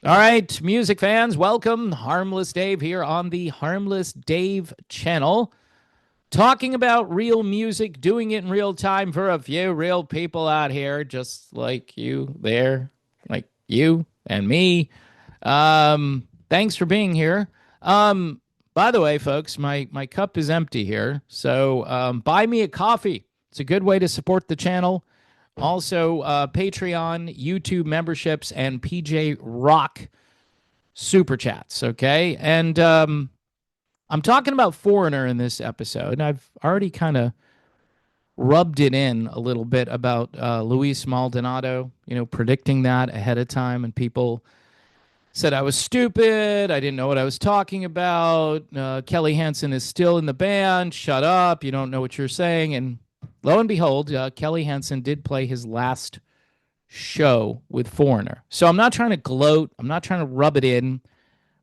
All right, music fans, welcome. Harmless Dave here on the Harmless Dave channel, talking about real music, doing it in real time for a few real people out here, just like you there, like you and me. Thanks for being here. By the way, folks, my cup is empty here, so buy me a coffee. It's a good way to support the channel. Also, Patreon, YouTube memberships, and PJ Rock super chats. Okay. And I'm talking about Foreigner in this episode. And I've already kind of rubbed it in a little bit about Luis Maldonado, predicting that ahead of time. And people said I was stupid. I didn't know what I was talking about. Kelly Hansen is still in the band. Shut up. You don't know what you're saying. And lo and behold, Kelly Hansen did play his last show with Foreigner. So I'm not trying to gloat. I'm not trying to rub it in.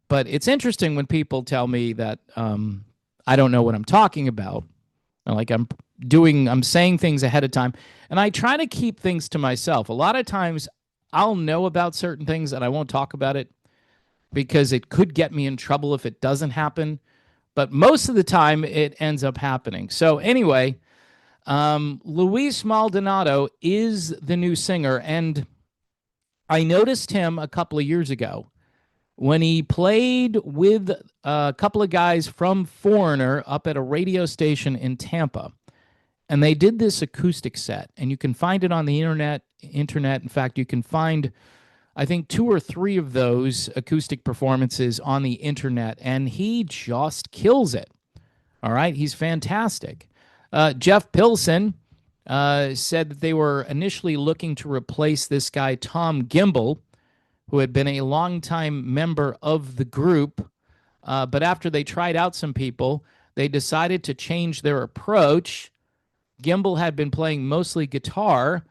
But it's interesting when people tell me that I don't know what I'm talking about. Like I'm saying things ahead of time. And I try to keep things to myself. A lot of times I'll know about certain things and I won't talk about it because it could get me in trouble if it doesn't happen. But most of the time it ends up happening. So anyway, Luis Maldonado is the new singer. And I noticed him a couple of years ago when he played with a couple of guys from Foreigner up at a radio station in Tampa. And they did this acoustic set, and you can find it on the internet. In fact, you can find, I think, 2 or 3 of those acoustic performances on the internet, and he just kills it. All right, he's fantastic. Jeff Pilson said that they were initially looking to replace this guy, Tom Gimbel, who had been a longtime member of the group. But after they tried out some people, they decided to change their approach. Gimbel had been playing mostly guitar,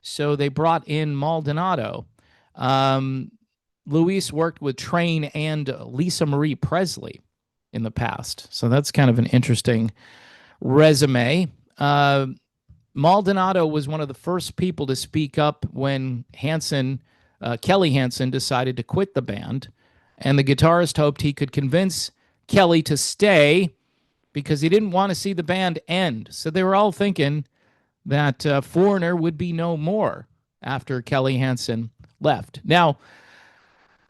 so they brought in Maldonado. Luis worked with Train and Lisa Marie Presley in the past, so that's kind of an interesting resume. Maldonado was one of the first people to speak up when Kelly Hansen decided to quit the band, and the guitarist hoped he could convince Kelly to stay because he didn't want to see the band end. So they were all thinking that Foreigner would be no more after Kelly Hansen left. Now,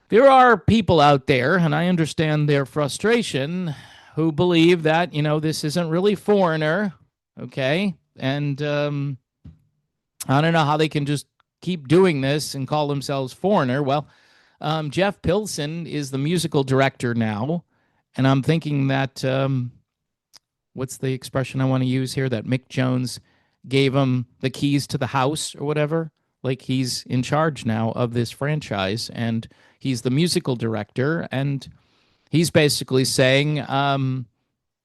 there are people out there, and I understand their frustration, who believe that, this isn't really Foreigner, okay? And I don't know how they can just keep doing this and call themselves Foreigner. Well, Jeff Pilson is the musical director now, and I'm thinking that what's the expression I want to use here? That Mick Jones gave him the keys to the house or whatever. Like he's in charge now of this franchise, and he's the musical director, and he's basically saying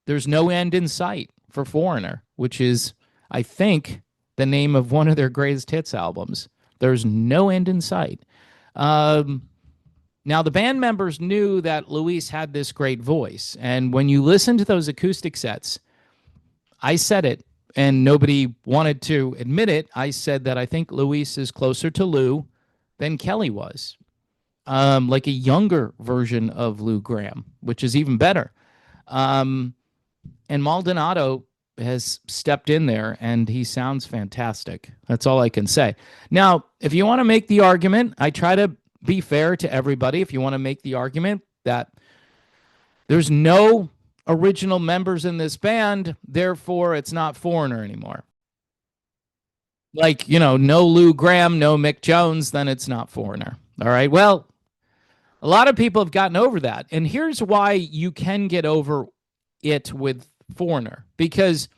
there's no end in sight for Foreigner, which is, I think, the name of one of their greatest hits albums. There's no end in sight. Now, the band members knew that Luis had this great voice. And when you listen to those acoustic sets, I said it, and nobody wanted to admit it. I said that I think Luis is closer to Lou than Kelly was. Like a younger version of Lou Gramm, which is even better. And Maldonado has stepped in there, and he sounds fantastic. That's all I can say. Now, if you want to make the argument, I try to be fair to everybody. If you want to make the argument that there's no original members in this band, therefore it's not Foreigner anymore. Like, no Lou Gramm, no Mick Jones, then it's not Foreigner. All right. Well, a lot of people have gotten over that. And here's why you can get over it with Foreigner, because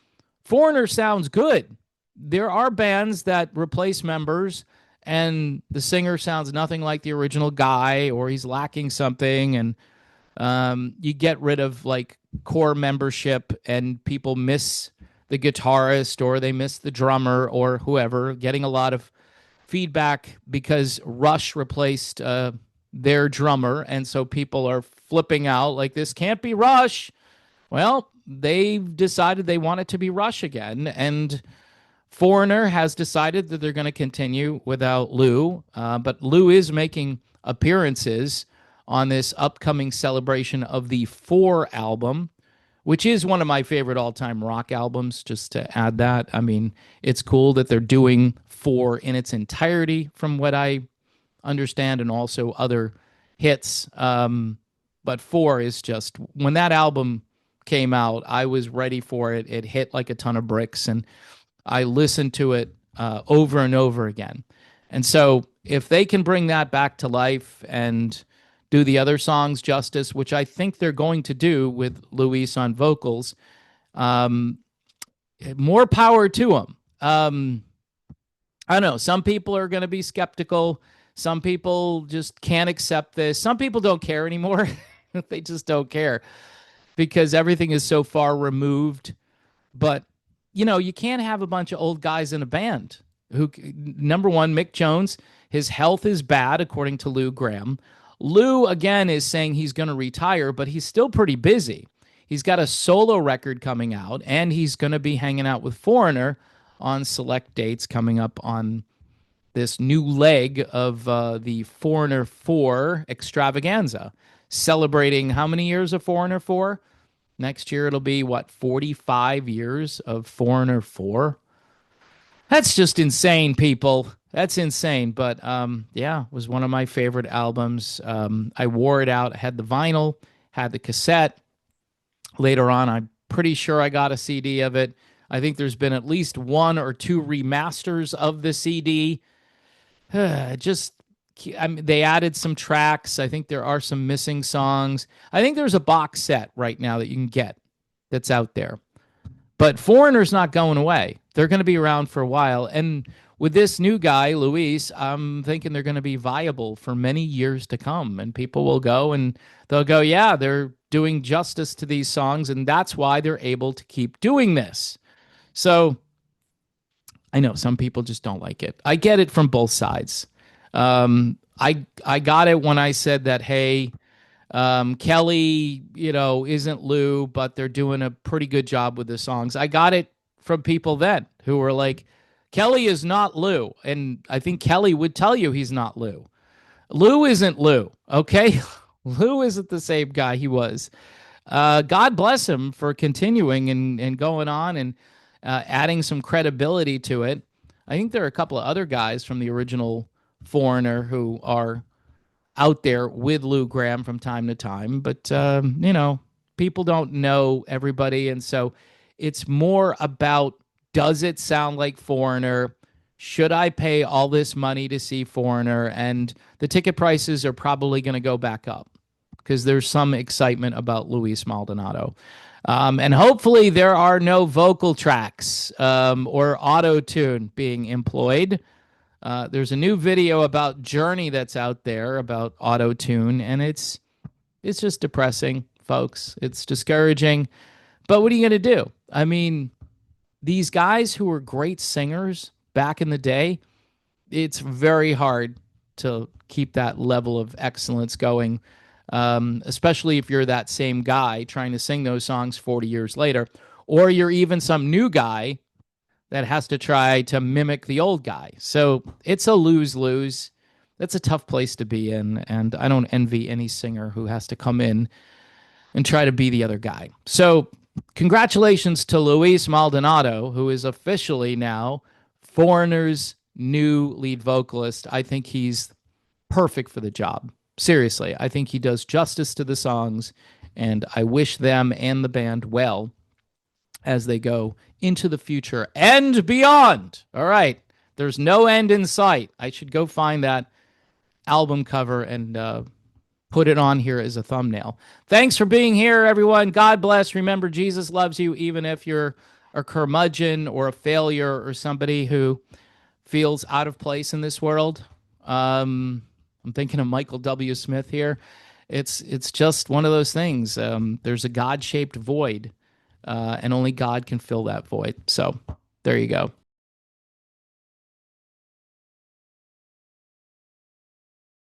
Foreigner sounds good. There are bands that replace members and the singer sounds nothing like the original guy, or he's lacking something, and you get rid of like core membership and people miss the guitarist or they miss the drummer or whoever, getting a lot of feedback because Rush replaced their drummer, and so people are flipping out like, this can't be Rush. Well, they've decided they want it to be Rush again, and Foreigner has decided that they're going to continue without Lou, but Lou is making appearances on this upcoming celebration of the Four album, which is one of my favorite all-time rock albums, just to add that. I mean, it's cool that they're doing Four in its entirety from what I understand, and also other hits. But Four is just, when that album came out, I was ready for it. It hit like a ton of bricks, and I listened to it over and over again. And so if they can bring that back to life and do the other songs justice, which I think they're going to do with Luis on vocals, more power to them. I don't know. Some people are going to be skeptical. Some people just can't accept this. Some people don't care anymore. They just don't care because everything is so far removed. But, you know, you can't have a bunch of old guys in a band who, number one, Mick Jones, his health is bad, according to Lou Gramm. Lou, again, is saying he's going to retire, but he's still pretty busy. He's got a solo record coming out, and he's going to be hanging out with Foreigner on select dates coming up on this new leg of the Foreigner 4 extravaganza, celebrating how many years of Foreigner 4? Next year it'll be, 45 years of Foreigner 4? That's just insane, people. That's insane. But yeah, it was one of my favorite albums. I wore it out. I had the vinyl, had the cassette. Later on, I'm pretty sure I got a CD of it. I think there's been at least 1 or 2 remasters of the CD. They added some tracks. I think there are some missing songs. I think there's a box set right now that you can get that's out there. But Foreigner's not going away. They're going to be around for a while. And with this new guy, Luis, I'm thinking they're going to be viable for many years to come. And people will go and they'll go, yeah, they're doing justice to these songs. And that's why they're able to keep doing this. So I know some people just don't like it. I get it from both sides. I got it when I said that, hey, Kelly, isn't Lou, but they're doing a pretty good job with the songs. I got it from people then who were like, Kelly is not Lou. And I think Kelly would tell you he's not Lou. Lou isn't Lou, okay? Lou isn't the same guy he was. God bless him for continuing and going on and adding some credibility to it. I think there are a couple of other guys from the original Foreigner who are out there with Lou Gramm from time to time, but people don't know everybody, and so it's more about, does it sound like Foreigner? Should I pay all this money to see Foreigner? And the ticket prices are probably going to go back up because there's some excitement about Luis Maldonado. And hopefully there are no vocal tracks or auto-tune being employed. There's a new video about Journey that's out there about auto-tune, and it's just depressing, folks. It's discouraging. But what are you going to do? I mean, these guys who were great singers back in the day, it's very hard to keep that level of excellence going, especially if you're that same guy trying to sing those songs 40 years later, or you're even some new guy that has to try to mimic the old guy. So it's a lose-lose. That's a tough place to be in, and I don't envy any singer who has to come in and try to be the other guy. So congratulations to Luis Maldonado, who is officially now Foreigner's new lead vocalist. I think he's perfect for the job. Seriously, I think he does justice to the songs, and I wish them and the band well as they go into the future and beyond. All right. There's no end in sight. I should go find that album cover and put it on here as a thumbnail. Thanks for being here, everyone. God bless. Remember, Jesus loves you, even if you're a curmudgeon or a failure or somebody who feels out of place in this world. I'm thinking of Michael W. Smith here. It's just one of those things. There's a God-shaped void, and only God can fill that void. So there you go.